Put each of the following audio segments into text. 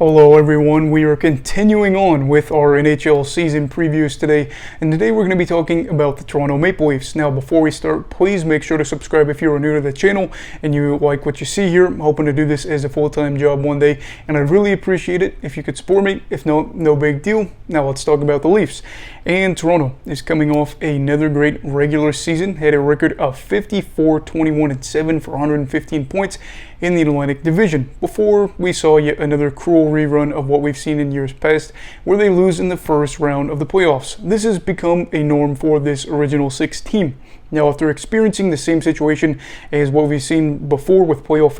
Hello everyone, we are continuing on with our NHL season previews today, and today we're going to be talking about the Toronto Maple Leafs. Now before we start, please make sure to subscribe if you are new to the channel and you like what you see here. I'm hoping to do this as a full-time job one day, and I'd really appreciate it if you could support me. If not, no big deal. Now let's talk about the Leafs. And Toronto is coming off another great regular season, had a record of 54-21-7 for 115 points in the Atlantic Division, before we saw yet another cruel rerun of what we've seen in years past, where they lose in the first round of the playoffs. This has become a norm for this original six team. Now, after experiencing the same situation as what we've seen before with playoff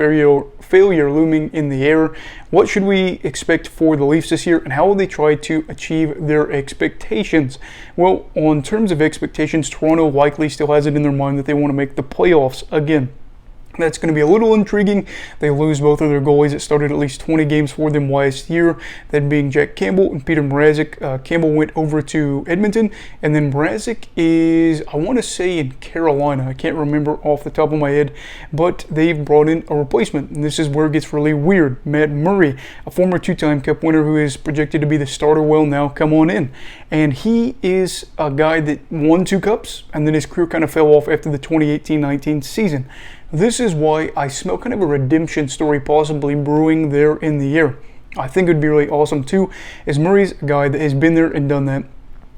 failure looming in the air, what should we expect for the Leafs this year, and how will they try to achieve their expectations? Well, on terms of expectations, Toronto likely still has it in their mind that they want to make the playoffs again. That's going to be a little intriguing. They lose both of their goalies that started at least 20 games for them last year, that being Jack Campbell and Peter Mrazek. Campbell went over to Edmonton, and then Mrazek is, I want to say, in Carolina. I can't remember off the top of my head, but they've brought in a replacement, and this is where it gets really weird. Matt Murray, a former two-time Cup winner who is projected to be the starter, will now come on in. And he is a guy that won 2 Cups, and then his career kind of fell off after the 2018-19 season. This is why I smell kind of a redemption story possibly brewing there in the air. I think it would be really awesome too, as Murray's a guy that has been there and done that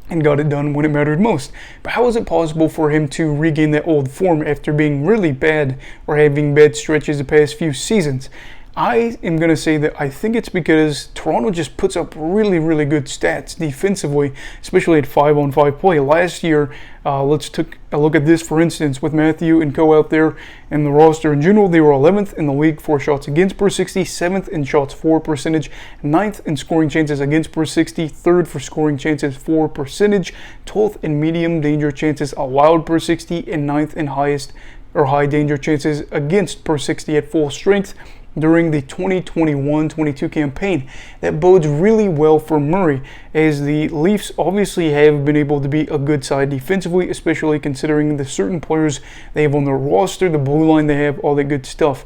and got it done when it mattered most. But how is it possible for him to regain that old form after being really bad or having bad stretches the past few seasons? I am going to say that I think it's because Toronto just puts up really, really good stats defensively, especially at 5-on-5 play. Last year, let's take a look at this, for instance, with Matthew and Co out there and the roster in general. They were 11th in the league for shots against per 60, 7th in shots for percentage, 9th in scoring chances against per 60, 3rd for scoring chances for percentage, 12th in medium danger chances allowed per 60, and 9th in highest or high danger chances against per 60 at full strength during the 2021-22 campaign. That bodes really well for Murray, as the Leafs obviously have been able to be a good side defensively, especially considering the certain players they have on their roster, the blue line they have, all that good stuff.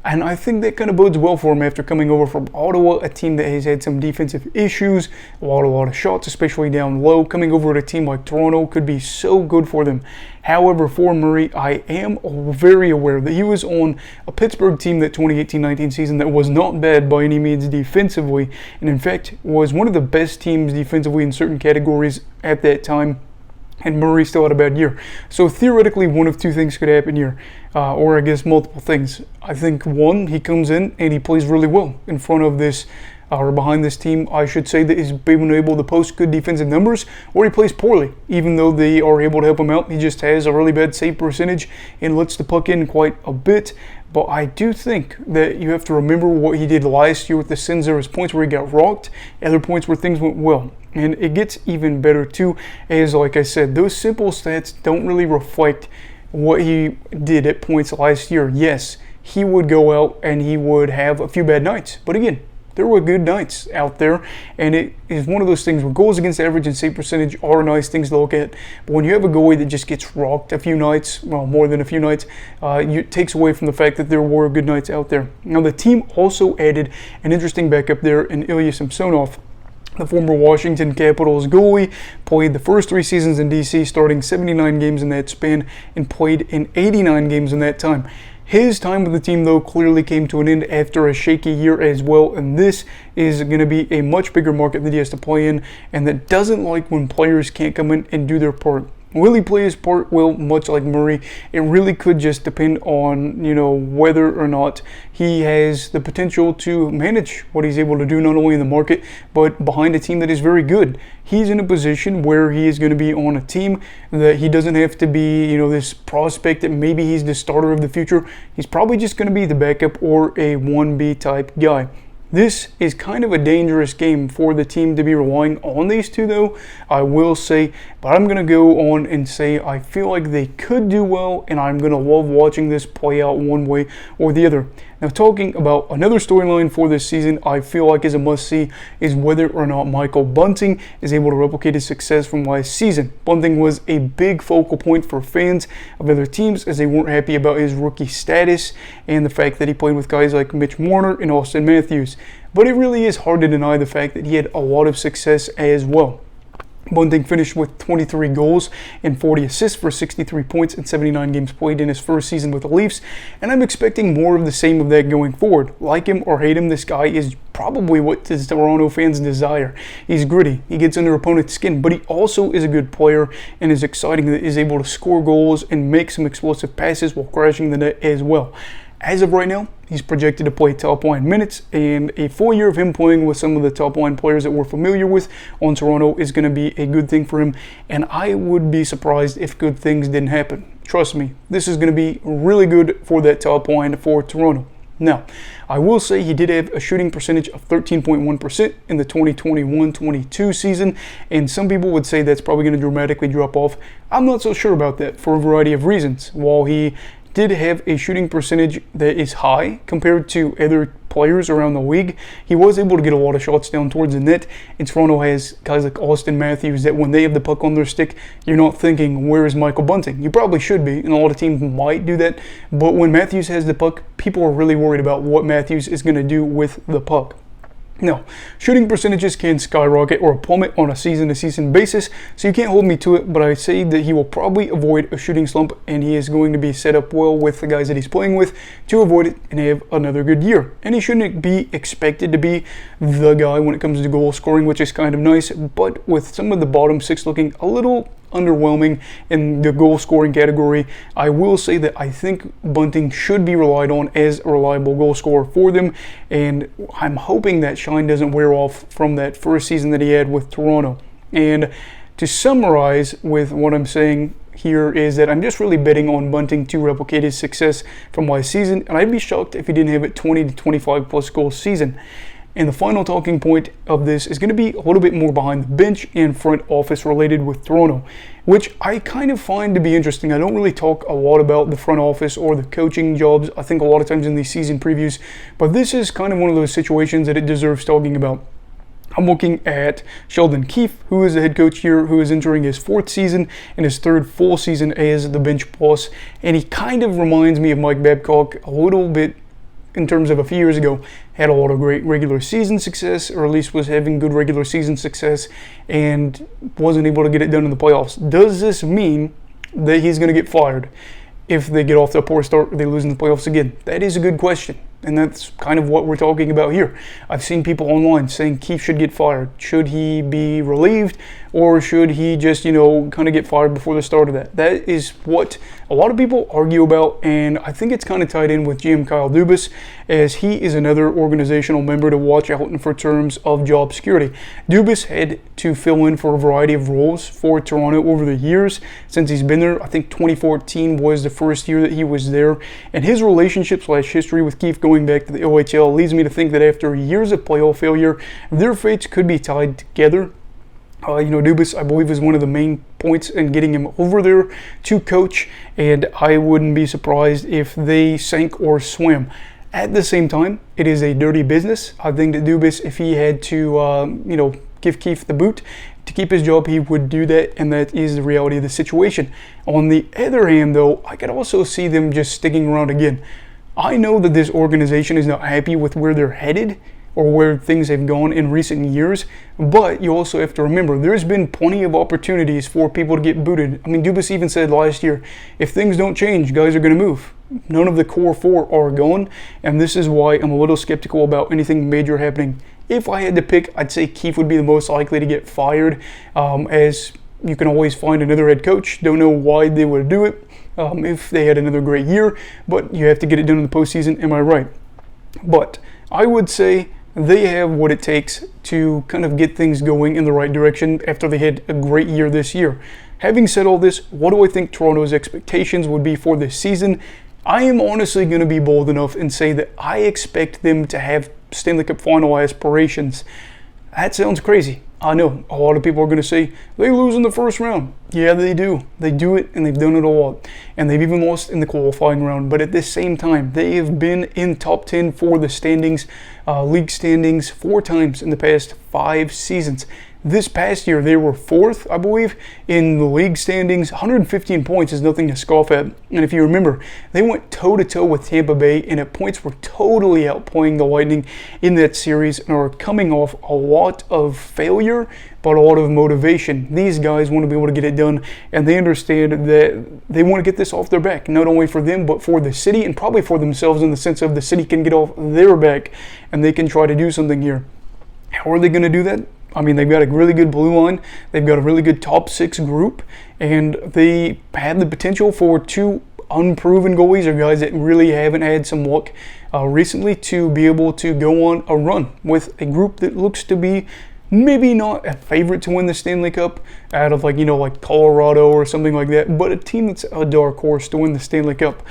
And I think that kind of bodes well for him after coming over from Ottawa, a team that has had some defensive issues, a lot of shots, especially down low. Coming over to a team like Toronto could be so good for them. However, for Murray, I am very aware that he was on a Pittsburgh team that 2018-19 season that was not bad by any means defensively, and in fact was one of the best teams defensively in certain categories at that time. And Murray still had a bad year. So theoretically, one of two things could happen here, or I guess multiple things. I think one, he comes in and he plays really well in front of this, or behind this team, I should say, that is being able to post good defensive numbers, or he plays poorly, even though they are able to help him out. He just has a really bad save percentage and lets the puck in quite a bit. But I do think that you have to remember what he did last year with the Sens. There was points where he got rocked, other points where things went well. And it gets even better too, as like I said, those simple stats don't really reflect what he did at points last year. Yes, he would go out and he would have a few bad nights, but again, there were good nights out there, and it is one of those things where goals against average and save percentage are nice things to look at, but when you have a goalie that just gets rocked a few nights, well, more than a few nights, it takes away from the fact that there were good nights out there. Now, the team also added an interesting backup there in Ilya Samsonov. The former Washington Capitals goalie played the first 3 seasons in DC, starting 79 games in that span, and played in 89 games in that time. His time with the team, though, clearly came to an end after a shaky year as well, and this is going to be a much bigger market that he has to play in, and that doesn't like when players can't come in and do their part. Will he play his part? Well, much like Murray, it really could just depend on, whether or not he has the potential to manage what he's able to do, not only in the market, but behind a team that is very good. He's in a position where he is going to be on a team that he doesn't have to be, this prospect that maybe he's the starter of the future. He's probably just going to be the backup or a 1B type guy. This is kind of a dangerous game for the team to be relying on these two, though, I will say. But I'm going to go on and say I feel like they could do well, and I'm going to love watching this play out one way or the other. Now, talking about another storyline for this season, I feel like is a must-see is whether or not Michael Bunting is able to replicate his success from last season. Bunting was a big focal point for fans of other teams as they weren't happy about his rookie status and the fact that he played with guys like Mitch Marner and Austin Matthews. But it really is hard to deny the fact that he had a lot of success as well. Bunting finished with 23 goals and 40 assists for 63 points in 79 games played in his first season with the Leafs, and I'm expecting more of the same of that going forward. Like him or hate him, this guy is probably what the Toronto fans desire. He's gritty, he gets under opponent's skin, but he also is a good player and is exciting that he's able to score goals and make some explosive passes while crashing the net as well. As of right now, he's projected to play top line minutes, and a full year of him playing with some of the top line players that we're familiar with on Toronto is going to be a good thing for him, and I would be surprised if good things didn't happen. Trust me, this is going to be really good for that top line for Toronto. Now, I will say he did have a shooting percentage of 13.1% in the 2021-22 season, and some people would say that's probably going to dramatically drop off. I'm not so sure about that for a variety of reasons. While he did have a shooting percentage that is high compared to other players around the league, he was able to get a lot of shots down towards the net, and Toronto has guys like Austin Matthews that when they have the puck on their stick, you're not thinking, where is Michael Bunting? You probably should be, and a lot of teams might do that, but when Matthews has the puck, people are really worried about what Matthews is going to do with the puck. Now, shooting percentages can skyrocket or plummet on a season-to-season basis, so you can't hold me to it, but I say that he will probably avoid a shooting slump, and he is going to be set up well with the guys that he's playing with to avoid it and have another good year. And he shouldn't be expected to be the guy when it comes to goal scoring, which is kind of nice, but with some of the bottom six looking a little underwhelming in the goal scoring category, I will say that I think Bunting should be relied on as a reliable goal scorer for them, and I'm hoping that shine doesn't wear off from that first season that he had with Toronto. And to summarize with what I'm saying here is that I'm just really betting on Bunting to replicate his success from last season, and I'd be shocked if he didn't have a 20 to 25 plus goal season. And the final talking point of this is going to be a little bit more behind the bench and front office related with Toronto, which I kind of find to be interesting. I don't really talk a lot about the front office or the coaching jobs, I think a lot of times in these season previews, but this is kind of one of those situations that it deserves talking about. I'm looking at Sheldon Keefe, who is the head coach here, who is entering his fourth season and his third full season as the bench boss, and he kind of reminds me of Mike Babcock a little bit in terms of a few years ago. Had a lot of great regular season success, or at least was having good regular season success, and wasn't able to get it done in the playoffs. Does this mean that he's going to get fired if they get off to a poor start or they lose in the playoffs again? That is a good question, and that's kind of what we're talking about here. I've seen people online saying Keefe should get fired. Should he be relieved, or should he just, kind of get fired before the start of that? That is what a lot of people argue about, and I think it's kind of tied in with GM Kyle Dubas, as he is another organizational member to watch out for terms of job security. Dubas had to fill in for a variety of roles for Toronto over the years since he's been there. I think 2014 was the first year that he was there, and his relationship/history with Keefe going back to the OHL leads me to think that after years of playoff failure, their fates could be tied together. Dubas, I believe, is one of the main points in getting him over there to coach, and I wouldn't be surprised if they sank or swam. At the same time, it is a dirty business. I think that Dubas, if he had to, give Keefe the boot to keep his job, he would do that, and that is the reality of the situation. On the other hand, though, I could also see them just sticking around again. I know that this organization is not happy with where they're headed or where things have gone in recent years, but you also have to remember there's been plenty of opportunities for people to get booted. I mean, Dubas even said last year, if things don't change, guys are going to move. None of the core four are gone, and this is why I'm a little skeptical about anything major happening. If I had to pick, I'd say Keefe would be the most likely to get fired, as you can always find another head coach. Don't know why they would do it if they had another great year, but you have to get it done in the postseason, am I right? But I would say they have what it takes to kind of get things going in the right direction after they had a great year this year. Having said all this, what do I think Toronto's expectations would be for this season? I am honestly going to be bold enough and say that I expect them to have Stanley Cup final aspirations. That sounds crazy. I know a lot of people are going to say they lose in the first round. Yeah, they do. They do it, and they've done it a lot. And they've even lost in the qualifying round. But at the same time, they have been in top 10 for the standings, league standings, 4 times in the past 5 seasons. This past year, they were 4th, I believe, in the league standings. 115 points is nothing to scoff at. And if you remember, they went toe-to-toe with Tampa Bay, and at points were totally outplaying the Lightning in that series and are coming off a lot of failure, but a lot of motivation. These guys want to be able to get it done, and they understand that they want to get this off their back, not only for them, but for the city, and probably for themselves in the sense of the city can get off their back, and they can try to do something here. How are they going to do that? I mean, they've got a really good blue line. They've got a really good top 6 group, and they have the potential for 2 unproven goalies or guys that really haven't had some luck recently to be able to go on a run with a group that looks to be maybe not a favorite to win the Stanley Cup out of like Colorado or something like that, but a team that's a dark horse to win the Stanley Cup.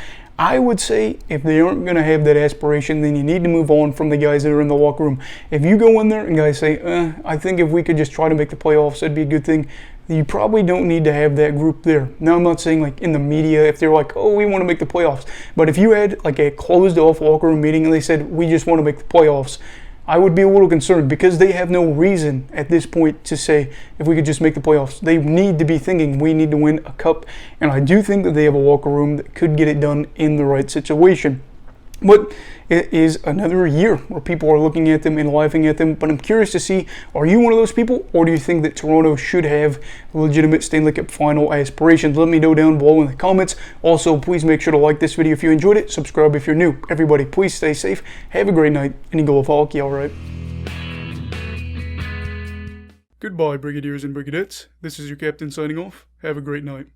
I would say if they aren't going to have that aspiration, then you need to move on from the guys that are in the locker room. If you go in there and guys say, I think if we could just try to make the playoffs, that'd be a good thing, you probably don't need to have that group there. Now, I'm not saying like in the media, if they're like, oh, we want to make the playoffs. But if you had like a closed off locker room meeting and they said, we just want to make the playoffs, I would be a little concerned because they have no reason at this point to say if we could just make the playoffs. They need to be thinking we need to win a cup, and I do think that they have a locker room that could get it done in the right situation. But it is another year where people are looking at them and laughing at them. But I'm curious to see, are you one of those people, or do you think that Toronto should have legitimate Stanley Cup final aspirations? Let me know down below in the comments. Also, please make sure to like this video if you enjoyed it. Subscribe if you're new. Everybody, please stay safe. Have a great night, and go with hockey, all right? Goodbye, Brigadiers and Brigadettes. This is your captain signing off. Have a great night.